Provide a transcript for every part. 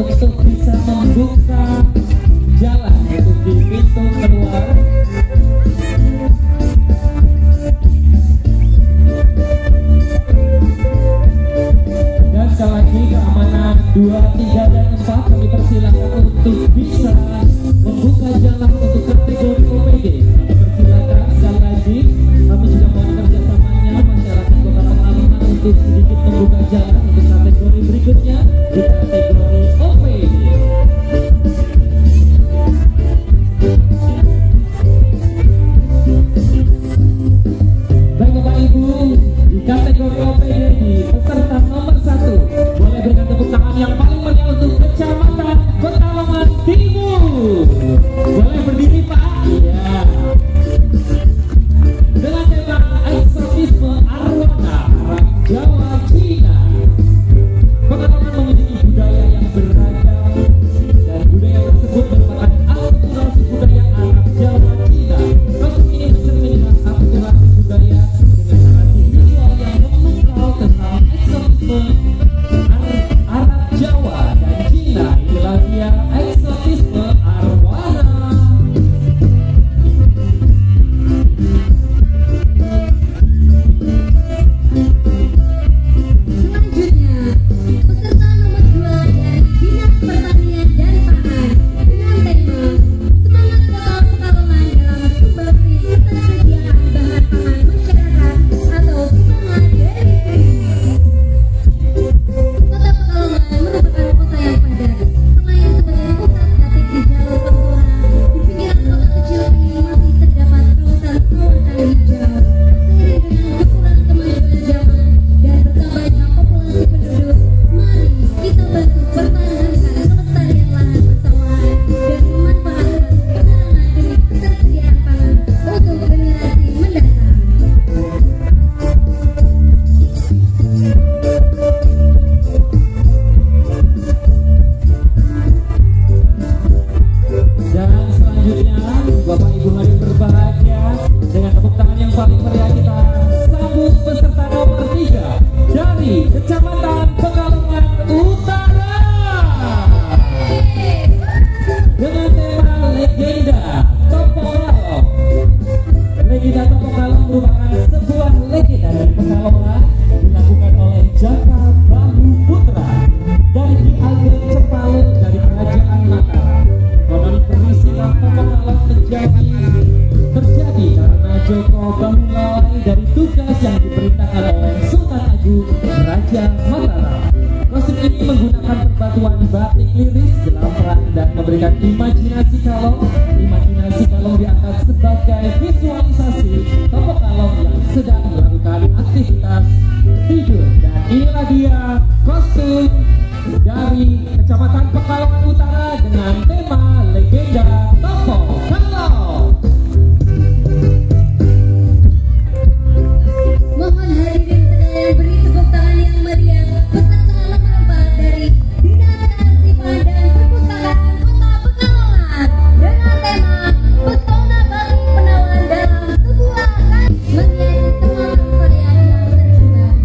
untuk bisa membuka jalan untuk di pintu keluar. Dan sekali lagi keamanan 2, 3, dan 4 kami persilakan untuk bisa membuka jalan untuk kategori OPD. Kami persilakan sekali lagi, kami juga mohon kerjasamanya masyarakat Kota Pekalongan untuk sedikit membuka jalan untuk kategori berikutnya di kategori OPD. Baik Bapak Ibu, di kategori OPD di peserta nomor 1 boleh berikan tepuk tangan yang paling meriah untuk Kecamatan Pekalongan Timur. Boleh berdiri Pak? Iya. Dengan tema eksotisme arwana Arab Jawa Cina. Pekalongan memiliki budaya yang beragam dan budaya tersebut merupakan akulturasi budaya Arab Jawa Cina. Kostum ini mencerminkan akulturasi budaya dengan narasi visual yang memukau tentang eksotisme Arab Jawa dan Cina. Inilah dia eksotisme arwana. Selanjutnya, peserta nomor 2 dari Dinas Pertanian dan Pangan dengan tema Semangat Kota Pekalongan dalam Sumbangsi Ketersediaan Bahan Pangan Masyarakat atau Semangat dari Kota Pekalongan merupakan kota yang padat. Selain sebagai pusat batik di jalur pantura, di pinggiran kota kecil ini masih terdapat kawasan-kawasan hijau. Seiring dengan berkurang kemajuan zaman dan bertambahnya populasi penduduk, mari kita bantu pertahankan kelestarian lahan persawahan dan memanfaatkan pekarangan demi ketersediaan pangan untuk generasi mendatang. Dan selanjutnya Bapak Ibu mari berbahagia dengan tepuk tangan yang paling meriah kita sambut peserta nomor 3 dari Kecamatan Pekalongan Utara dengan tema Legenda Topo Kalong. Legenda Topo Kalong merupakan sebuah legenda dari Pekalongan dilakukan oleh Jaka Bahu Putra dari Ki Ageng Cepalu dari Kerajaan Mataram. Konon peristiwa Topo Kalong terjadi karena Joko Bahu lalai dari tugas yang diperintahkan oleh Sultan Agung Raja Mataram. Kostum ini menggunakan perbatuan batik liris, jelamrang, dan memberikan imajinasi kalong. Imajinasi kalong diangkat sebagai visualisasi Topo Kalong yang sedang melakukan aktivitas tidur. Dan inilah dia kostum dari Kecamatan Pekalongan Utara dengan tema Legenda Topo Kalong. Mohon hadirin sekalian beri tepuk tangan yang meriah peserta nomor 4 dari Dinas Kearsipan dan Perpustakaan Kota Pekalongan dengan tema Pesona Batik Penawan dalam sebuah menjadi sebuah karya yang terkenal.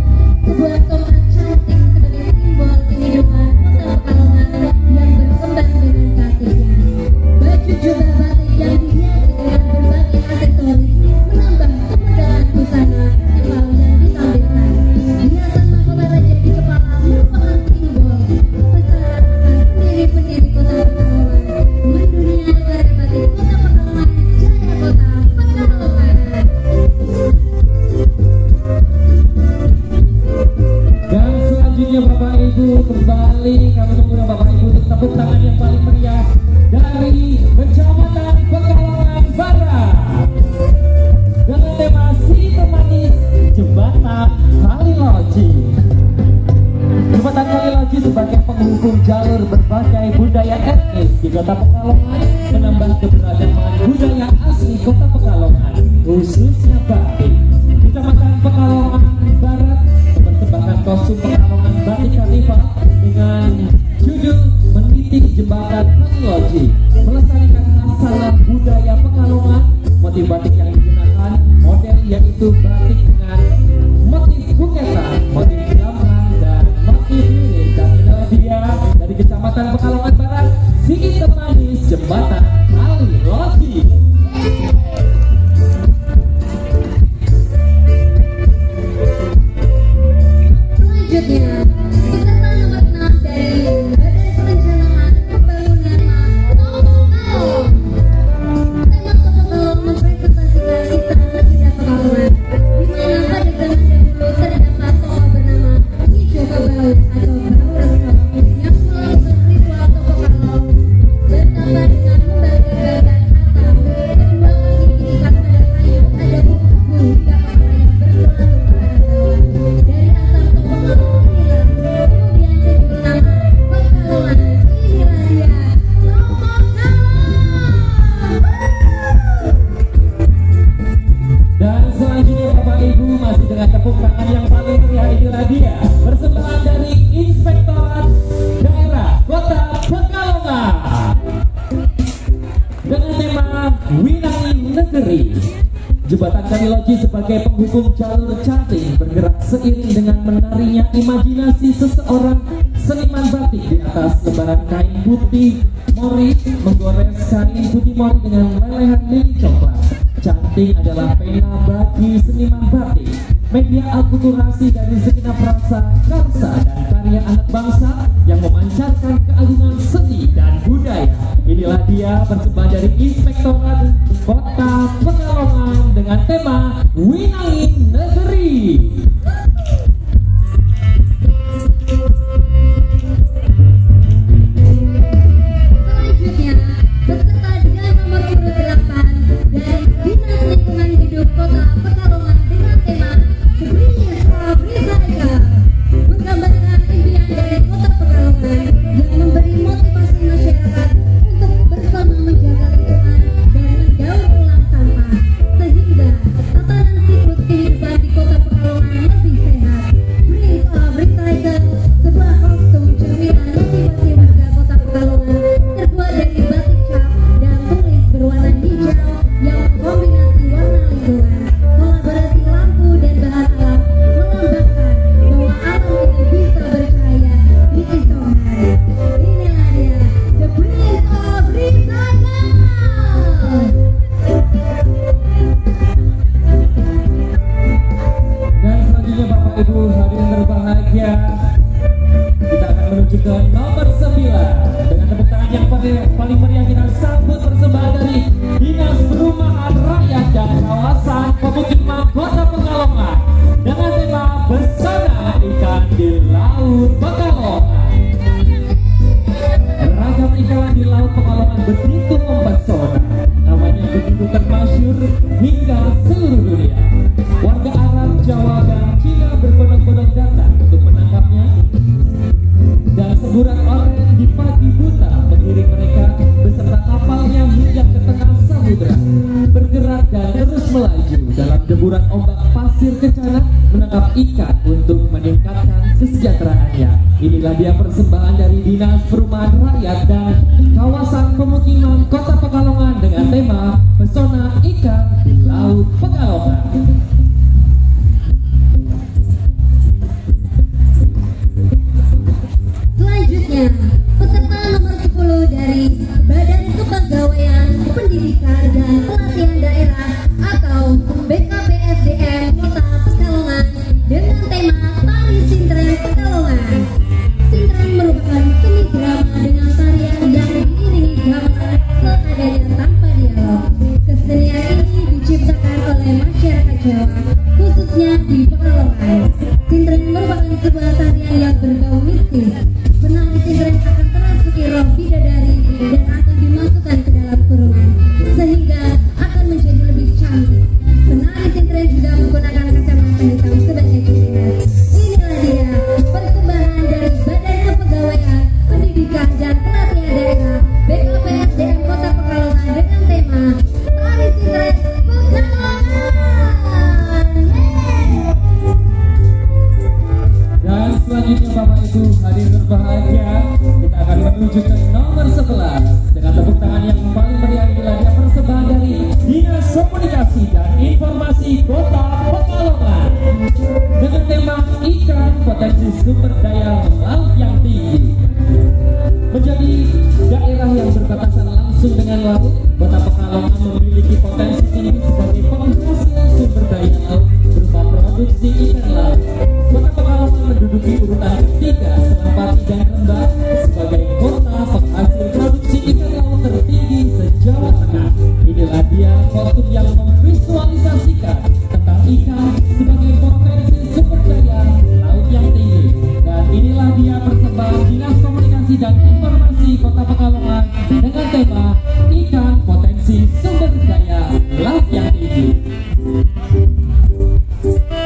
Sebuah tongkat cantik sebagai simbol kehidupan Kota Pekalongan yang berkembang dengan batiknya. Baju jubah batik yang dihiasi dengan berbagai aksesoris menambah kemegahan busana Nepal yang ditampilkan. Hiasan mahkota jadi kepala merupakan simbol besar akan pendiri-pendiri Kota Pekalongan. Mendunia karya batik Kota Pekalongan, Jaya Kota Pekalongan. Dan selanjutnya Bapak Ibu kembali kami mengundang Bapak Ibu untuk tepuk tangan yang paling meriah dari Kecamatan Pekalongan Barat dengan tema Si Manis Jembatan Kaliloji. Jembatan Kaliloji sebagai penghubung jalur berbagai budaya etnis di Kota Pekalongan menambah keberagaman budaya asli Kota Pekalongan, khususnya batik. Kecamatan Pekalongan Barat mempersembahkan kostum Pekalongan Batik Karnival dengan judul Menitik Jembatan Kaliloji, melestarikan masalah budaya Pekalongan. Motif batik yang digunakan model yaitu batik dengan motif buketan, motif jelamrang, dan motif lirik. Dan inilah dia dari Kecamatan Pekalongan Selanjutnya, peserta nomor 6 dari Badan Perencanaan Pembangunan Topok-Kalong. Tema Topok-Kalong mempresentasikan kisah legenda Pekalongan, di mana pada zaman dahulu terdapat tokoh bernama Nyi Joko Baut atau Baur Reso yang melakukan ritual Topok-Kalong bertambah dengan membakar-bakar atau kedua kaki diikat pada kayu ada buku hingga kepala yang bergelantung ke arah bawah. Dari asap Topok-Kalong inilah kemudian timbul nama Pekalongan. Inilah dia Topok-Kalong. Dan selanjutnya Bapak Ibu masih dengan tepuk tangan yang paling meriah, inilah dia persembahan dari Inspektorat Daerah Kota Pekalongan dengan tema Winangi Negeri. Jembatan Kaniloji sebagai penghubung jalur cantik bergerak seiring dengan menarinya imajinasi seseorang seniman batik di atas lembaran kain putih mori, menggores kain putih mori dengan lelehan lili coklat. Cantik adalah pena bagi seniman batik, media akulturasi dari segenap rasa, karsa, dan karya anak bangsa yang memancarkan keagungan seni dan budaya. Inilah dia persembahan dari Inspektorat Kota Pekalongan dengan tema Winangi Negeri. Selanjutnya, peserta dengan nomor urut 8 dari Dinas Lingkungan Hidup Kota Pekalongan dengan tema The Bridge of Recycle, menggambarkan impian dari Kota Pekalongan yang memberi motivasi masyarakat untuk bersama menjaga lingkungan dan mendaur ulang sampah sehingga tatanan siklus kehidupan di Kota Pekalongan lebih sehat. Bridge of Recycle, sebuah kostum cerminan motivasi warga Kota Pekalongan terbuat dari batik cap dan tulis berwarna hijau yang kombinasi warna lingkungan, kolaborasi lampu dan bahan alam melambangkan bahwa alam ini bisa bercahaya di esok hari. Inilah dia The Bridge of Recycle. Dan selanjutnya Bapak Ibu hadirin berbahagia, kita akan menuju ke nomor 9 dengan tepuk tangan yang paling meriah. Kita sambut persembahan dari Dinas Perumahan Rakyat dan Kawasan Pemukiman Kota Pekalongan dengan tema Pesona Ikan di Laut Pekalongan. Ragam ikan di Laut Pekalongan begitu mempesona, namanya begitu termasyhur hingga seluruh dunia. Warga Arab, Jawa, dan Cina berbondong-bondong datang untuk menangkapnya, dan semburan oren di pagi buta mengiring mereka beserta kapalnya hingga ke tengah samudera, bergerak dan terus melaju dalam deburan ombak pasir kencana menangkap ikan untuk meningkatkan kesejahteraannya. Inilah dia persembahan dari Dinas Perumahan Rakyat dan Kawasan Pemukiman Kota Pekalongan dengan tema Pesona Ikan di Laut Pekalongan. Selanjutnya, peserta nomor 10 dari Badan Kepegawaian Pendidikan dan Pelatihan Daerah atau BKPSDM Kota Pekalongan dengan tema Tari Sintren Pekalongan. Sintren merupakan seni drama dengan tarian yang diiringi gamelan seadanya tanpa dialog. Kesenian ini diciptakan oleh masyarakat Jawa, khususnya di Pekalongan. Sintren merupakan sebuah tarian yang berbau mistis. Penari sintren akan terasuki roh bidadari dan akan dimasukkan ke dalam kurungan sehingga akan menjadi lebih cantik. Penari sintren juga menggunakan kacamata hitam sebagai ciri khas. Inilah dia persembahan dari Badan Kepegawaian Pendidikan dan Pelatihan Daerah BKPSDM Kota Pekalongan dengan tema Tari Sintren Pekalongan. Dan selanjutnya Bapak Ibu hadirin berbahagia, kita akan menuju ke nomor 11 dengan tepuk tangan yang paling meriah. Inilah dia persembahan dari Dinas Komunikasi dan Informasi Kota Pekalongan dengan tema Ikan Potensi Sumber Daya Laut yang Tinggi. Menjadi daerah yang berbatasan langsung dengan laut, Kota Pekalongan memiliki potensi tinggi sebagai penghasil sumber daya laut berupa produksi ikan laut. Kota Pekalongan menduduki menduduki urutan ketiga setelah Pati dan Rembang sebagai kota penghasil produksi ikan laut tertinggi se-Jawa Tengah. Inilah dia kostum yang memvisualisasikan tentang ikan sebagai potensi sumber daya laut yang tinggi. Dan inilah dia persembahan Dinas Komunikasi dan Informasi Kota Pekalongan dengan tema ikan potensi sumber daya laut yang tinggi.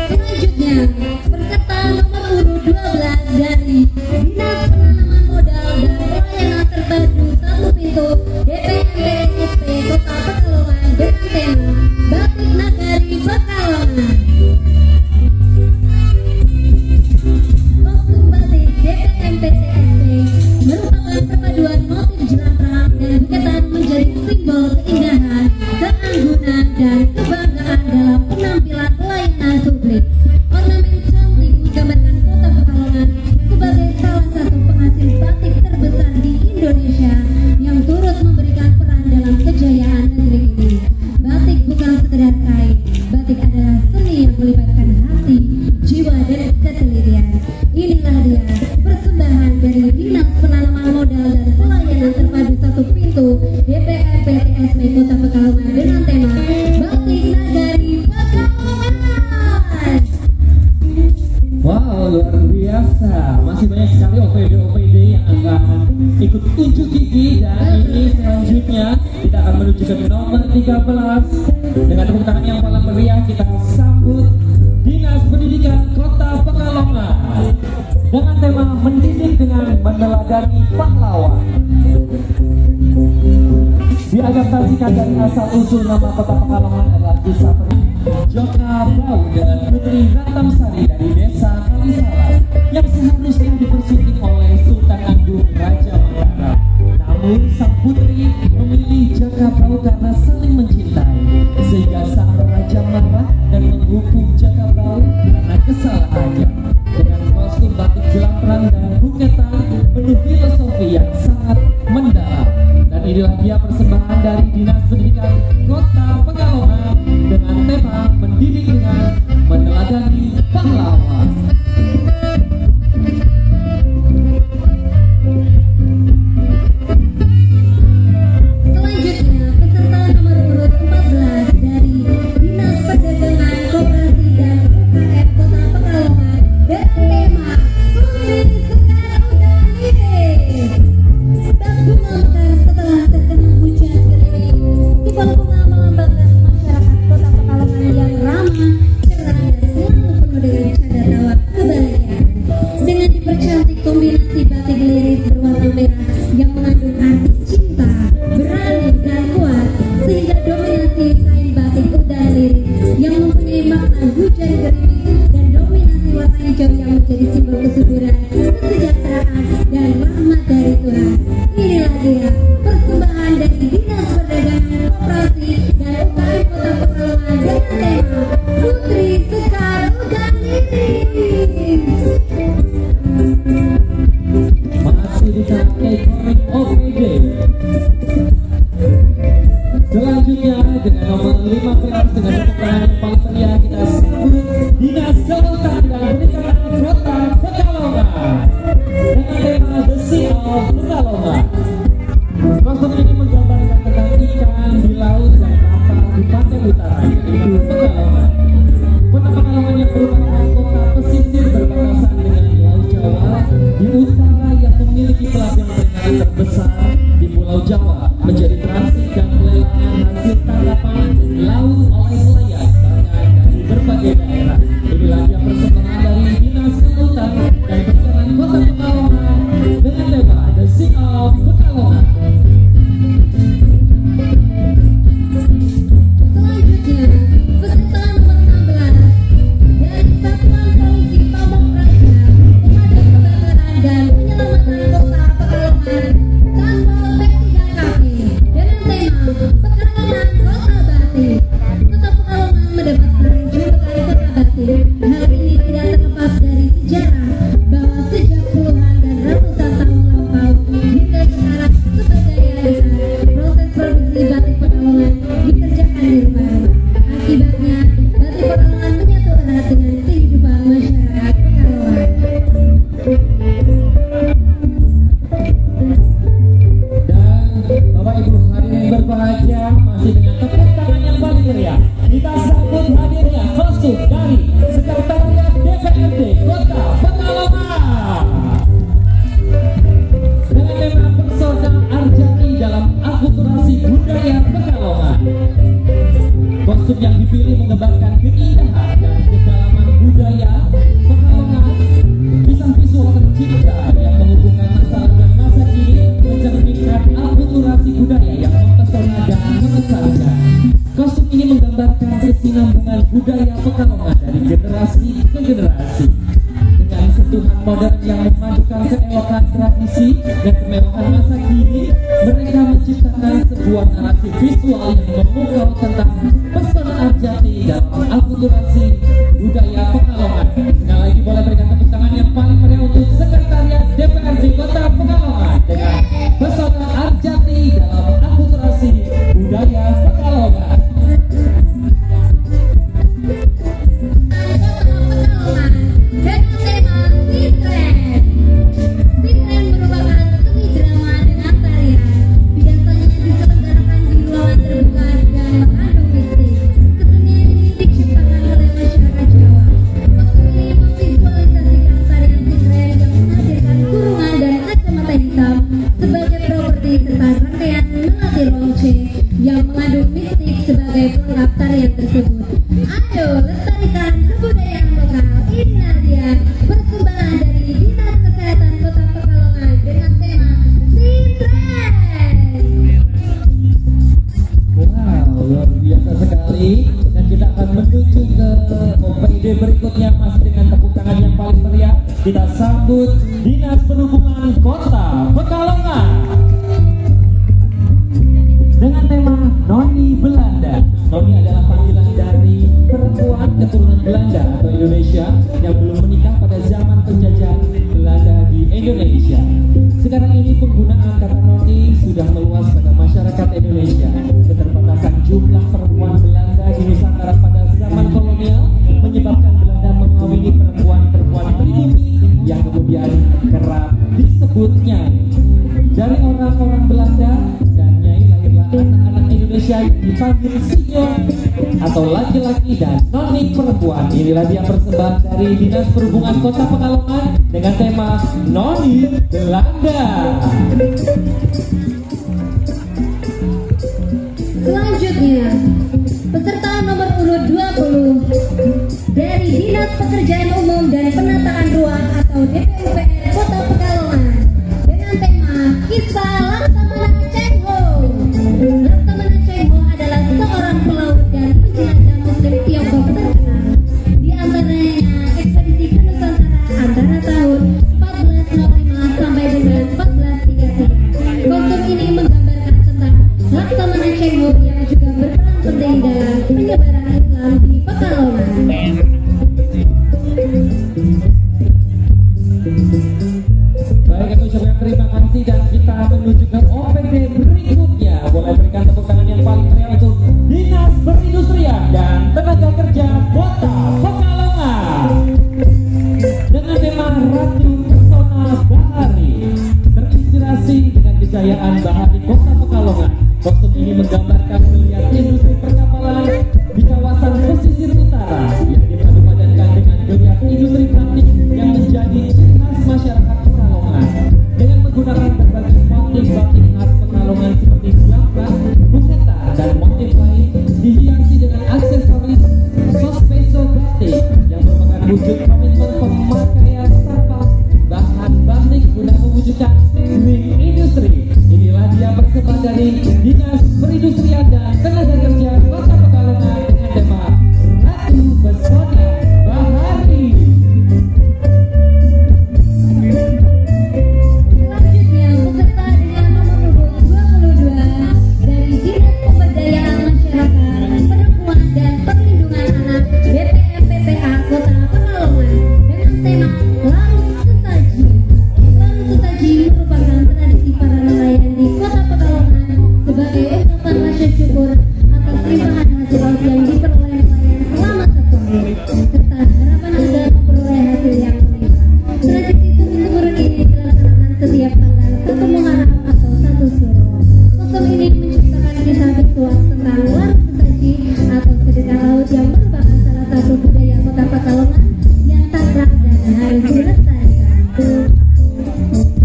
Selanjutnya, peserta nomor urut 12 dari Dinas Penanaman Modal dan Pelayanan Terpadu Satu Pintu DPMPTSP Kota Pekalongan dengan tema Batik Nagari Pekalongan. Kostum batik DPMPTSP merupakan perpaduan motif jelamrang dan buketan menjadi simbol keindahan, keanggunan, dan kebanggaan dalam penampilan pelayanan publik. Ornamen cantik menggambarkan kota Pekalongan sebagai salah satu penghasil batik terbesar di Indonesia yang turut memberikan peran dalam kejayaan negeri ini. Batik bukan sekedar kain, batik adalah seni yang melibatkan hati, jiwa, dan ketelitian. Inilah dia persembahan dari Dinas Penanaman Modal dan Pelayanan Terpadu Satu Pintu DPMPTSP Kota Pekalongan dengan tema Batik Nagari Pekalongan. Wow, luar biasa. Masih banyak sekali OPD-OPD yang akan ikut unjuk gigi. Dan ini selanjutnya kita akan menuju ke nomor 13. Dengan tepuk tangan yang paling meriah kita sambut Dinas Pendidikan Kota Pekalongan dengan tema mendidik dengan meneladani pahlawan. Diadaptasikan dari asal usul nama Kota Pekalongan adalah Desa Joka Bau dengan Putri Ratnamsari dari Desa Kalisalas yang seharusnya dipersunting oleh Sultan Agung Raja Mataram. Namun sang putri memilih Joka Bau karena saling mencintai, sehingga sang raja marah dan menghukum Joka Bau karena kesalahannya. Dengan kostum batik jelamrang dan buketan penuh filosofi yang sangat mendalam. Dan inilah dia persembahan dari Dinas Pendidikan Kota Pekalongan dengan tema mendidik dengan meneladani pahlawan. Selanjutnya, peserta nomor urut 14 dari Dinas Perdagangan, Koperasi, dan UKM Kota Pekalongan dengan tema Putri Sekar Udan Iris. Bak bunga mekar setelah terkena hujan gerimis. Timbul bunga melambangkan masyarakat Kota Pekalongan yang ramah, cerah, dan selalu penuh dengan canda tawa kebahagiaan. Dengan dipercantik kombinasi batik liris berwarna merah yang mengandung arti cinta, berani, dan kuat, sehingga dominasi kain batik udan liris yang mempunyai makna hujan gerimis dan dominasi warna hijau yang menjadi simbol kesuburan, kesejahteraan, dan rahmat dari Tuhan. Inilah dia persembahan dari Dinas Perdagangan, Koperasi, dan UKM Kota Pekalongan dengan tema Putri Sekar Udan Iris. Masih di kategori OPD. Selanjutnya dengan nomor 15 dengan tepuk tangan yang paling meriah kita sambut Dinas Kelautan dan Perikanan Kota Pekalongan dengan tema The Sea of Pekalongan. Kostum ini menggambarkan tentang ikan di laut yang tampak di pantai utara, yaitu Pekalongan. Kota Pekalongan yang merupakan kota pesisir berbatasan dengan Laut Jawa di utara yang memiliki pelabuhan perikanan terbesar di Pulau Jawa, menjadi transit dan pelelangan hasil tangkapan laut oleh nelayan bahkan dari berbagai daerah. Inilah dia persembahan dari Dinas Kelautan dan Perikanan Kota Pekalongan dengan tema The Sea of Pekalongan. Selanjutnya, peserta nomor 16 dari Satuan Polisi Pamong Praja, Pemadam Kebakaran dan Penyelamatan Kota Pekalongan, Satpol P3KP kesinambungan budaya Pekalongan dari generasi ke generasi. Dengan sentuhan modern yang memadukan keelokan tradisi dan kemewahan masa kini, mereka menciptakan sebuah narasi visual yang memukau tentang pesona abjati dalam akulturasi budaya Pekalongan. Sekali lagi boleh berikan tepuk tangan yang paling meriah untuk Sekretariat DPRD Kota Pekalongan dengan pesona abjati dalam akulturasi budaya Pekalongan. Yang mengandung mistik sebagai pelengkap tarian tersebut. Ayo lestarikan kebudayaan lokal. Inilah dia persembahan dari Dinas Kesehatan Kota Pekalongan dengan tema Sintren. Wow, luar biasa sekali. Dan kita akan menuju ke OPD berikutnya masih dengan tepuk tangan yang paling meriah. Kita sambut Dinas Perhubungan Kota Pekalongan dengan tema Noni Belanda. Noni adalah panggilan dari perempuan keturunan Belanda atau Indonesia yang belum menikah pada zaman penjajah Belanda di Indonesia. Sekarang ini penggunaan kata Noni sudah meluas pada masyarakat Indonesia. Keterbatasan jumlah perempuan Belanda di Nusantara pada zaman kolonial menyebabkan Belanda mengawini perempuan-perempuan pribumi yang kemudian kerap disebut nyai. Dari orang-orang Belanda dan nyai lahirlah anak-anak Indonesia dipanggil sinyo atau laki-laki dan noni perempuan. Inilah dia persembahan dari Dinas Perhubungan Kota Pekalongan dengan tema Noni Belanda. Selanjutnya, peserta nomor urut 20 dari Dinas Pekerjaan Umum dan Penataan Ruang atau DPUPR Kota Pekalongan dengan tema Kisah Laksamana Cheng-ho. Laksamana Cheng-ho adalah seorang pelaut dan penjelajah Muslim Tiongkok terkenal. Di antaranya ekspedisi ke Nusantara antara tahun 1405 sampai dengan 1433. Kostum ini menggambarkan tentang Laksamana Cheng-ho yang juga berperan penting dalam penyebaran Islam di Pekalongan. Baik, kami ucapkan terima kasih dan kita menuju ke OPD berikutnya. Boleh berikan tepuk tangan yang paling meriah untuk Dinas Perindustrian dan Tenaga Kerja Kota Pekalongan dengan tema Ratu Pesona Bahari. Terinspirasi dengan kejayaan Bahari Kota Pekalongan, kostum ini menggambarkan melihat industri perkapalan di kawasan pesisir utara yang dipadupadankan dengan geliat industri batik yang menjadi ciri khas masyarakat Pekalongan dengan menggunakan berbagai motif batik khas Pekalongan seperti gelambang, buketa, dan motif lain dihiasi dengan aksesoris sospeso batik yang merupakan wujud komitmen pemakaian sampah bahan batik guna mewujudkan green industry. Inilah dia persembahan dari Dinas Perindustrian dan Tenaga Kerja Kota Pekalongan dengan tema Ratu Pesona Bahari. Selanjutnya, peserta dengan nomor urut 22 dari Dinas Pemberdayaan Masyarakat, Perempuan dan Perlindungan Anak BPMPPA Kota Pekalongan dengan tema Larung Sesaji. Larung Sesaji merupakan tradisi para nelayan di Kota Pekalongan sebagai ungkapan rasa syukur atas limpahan hasil laut yang diperoleh nelayan selama setahun serta harapan agar memperoleh hasil yang melimpah. Tradisi turun-temurun ini dilaksanakan setiap tanggal 1 Muharram atau 1 Suro. Kostum ini menciptakan kisah virtual tentang larung sesaji atau sedekah laut yang merupakan salah satu budaya Kota Pekalongan yang sakrah dan harus dilestarikan.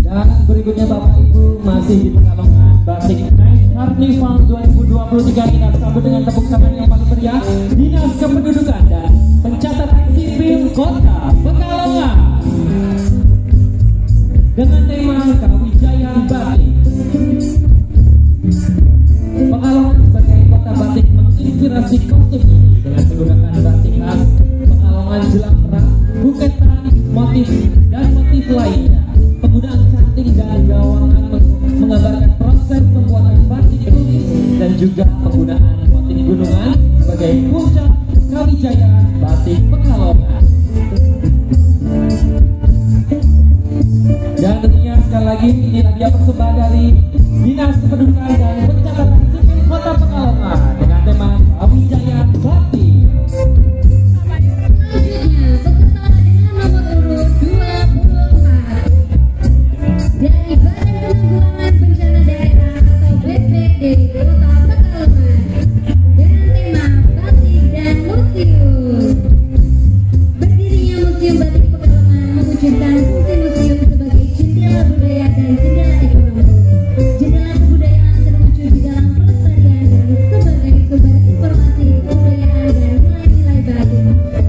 Dan berikutnya Bapak Ibu masih di Pekalongan Batik Night Carnival 2023. Kita sambut dengan tepuk tangan yang paling meriah Dinas Kependudukan dan Pencatatan Sipil Kota Pekalongan dengan tema Kawijayan Batik. Pekalongan sebagai kota batik menginspirasi kostum ini dengan juga penggunaan motif gunungan sebagai puncak kawijayaan batik Pekalongan. Dan tentunya sekali lagi inilah dia persembahan dari Dinas Kependudukan dan Pencatatan Sipil Kota Pekalongan dengan tema kawijayaan batik. Selanjutnya peserta dengan nomor urut 24 dari Badan Penanggulangan Bencana Daerah atau BPD Kota Pekalongan dengan tema batik dan museum. Berdirinya Museum Batik Pekalongan mewujudkan fungsi museum sebagai jendela budaya dan jendela ekonomi. Jendela kebudayaan terwujud di dalam pelestarian dan sebagai sumber informasi kebudayaan dan nilai-nilai baru.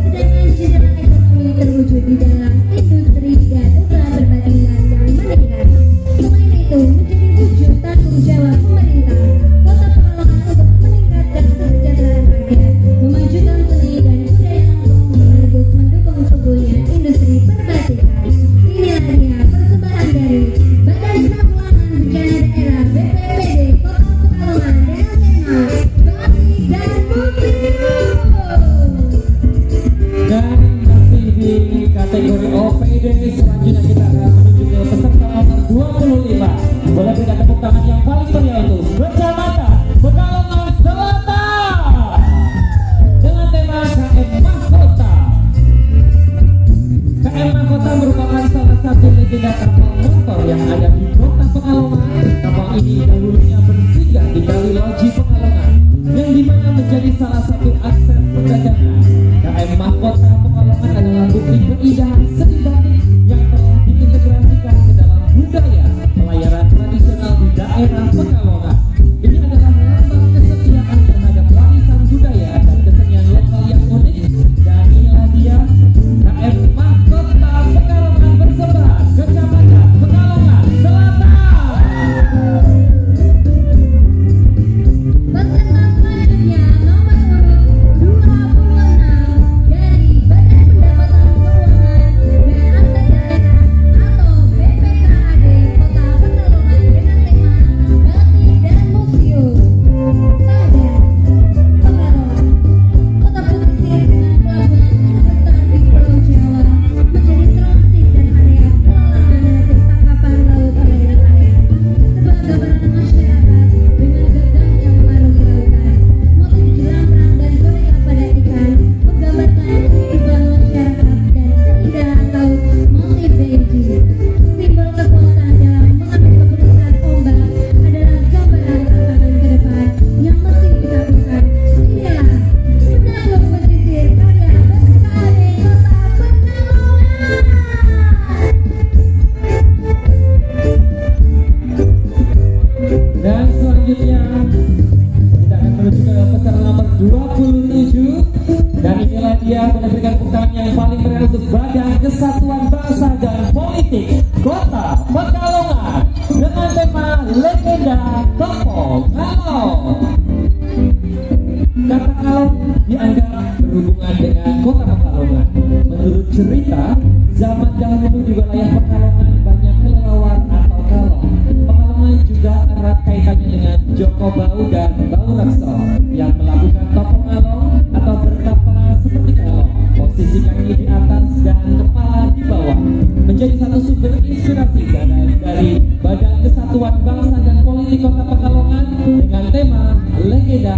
Sedangkan jendela ekonomi terwujud di dalam industri dan usaha perbandingan yang meningkat. Selain itu, menjadi wujud tanggung jawab pemerintah Kota Pekalongan untuk meningkatkan kesejahteraan rakyat, memajukan seni dan budaya langsung sekaligus mendukung tumbuhnya industri perbatikan. Inilah dia persembahan dari Badan Penanggulangan Bencana Daerah BPBD Kota Pekalongan dengan tema batik dan museum. Dan masih di kategori OPD, selanjutnya kita akan menuju ke peserta nomor 25. Boleh berikan tepuk tangan yang paling meriah untuk Kecamatan Pekalongan Selatan dengan tema KM Mahkota. KM Mahkota merupakan salah satu legenda kapal motor yang ada di Kota Pekalongan. Kapal ini dahulunya bersinggah di Kali Loji Pekalongan, yang dimana menjadi salah satu akses perdagangan. KM Mahkota Pekalongan adalah bukti keindahan seni batik yang telah diintegrasikan ke dalam budaya pelayaran tradisional di daerah Pekalongan. Ini adalah lambang kesetiaan terhadap warisan budaya dan kesenian lokal yang unik. Dan inilah dia KM Mahkota Pekalongan bersebar Kecamatan Pekalongan Selatan. Peserta selanjutnya nomor urut 26 dari Badan Pendapatan Keuangan dan Aset Daerah atau BPKAD Kota Pekalongan dengan tema batik dan museum. Sadar, Pekalongan, kota pesisir dengan pelabuhan terbesar di Pulau Jawa, menjadi transit dan area pelalangan hasil tangkapan laut oleh nelayan. Sebuah gambaran masyarakat dengan gagahnya mengarungi lautan. Motif jelambrang dan boneka pada ikan menggambarkan kehidupan masyarakat dan keindahan laut. Motif Beiji, simbol kekuatan dalam mengambil keputusan ombak, adalah gambaran tantangan ke depan yang mesti ditaklukkan. Inilah penakluk pesisir karya BPKAD Kota Pekalongan. Dan selanjutnya kita akan menuju ke peserta nomor 27. Dan inilah dia, boleh berikan tepuk tangan yang paling meriah untuk Badan Kesatuan Bangsa dan Politik Kota Pekalongan dengan tema legenda Topo Kalong. Kata kalong dianggap berhubungan dengan Kota Pekalongan. Menurut cerita, zaman dahulu di wilayah Pekalongan banyak kelelawar atau kalong. Pekalongan juga erat kaitannya dengan Joko Bau dan Bau Rekso yang melakukan topo kalong atau berkepala seperti kalong. Posisi kaki di atas dan kepala di bawah menjadi satu sumber inspirasi dari Badan Kesatuan Bangsa dan Politik Kota Pekalongan dengan tema legenda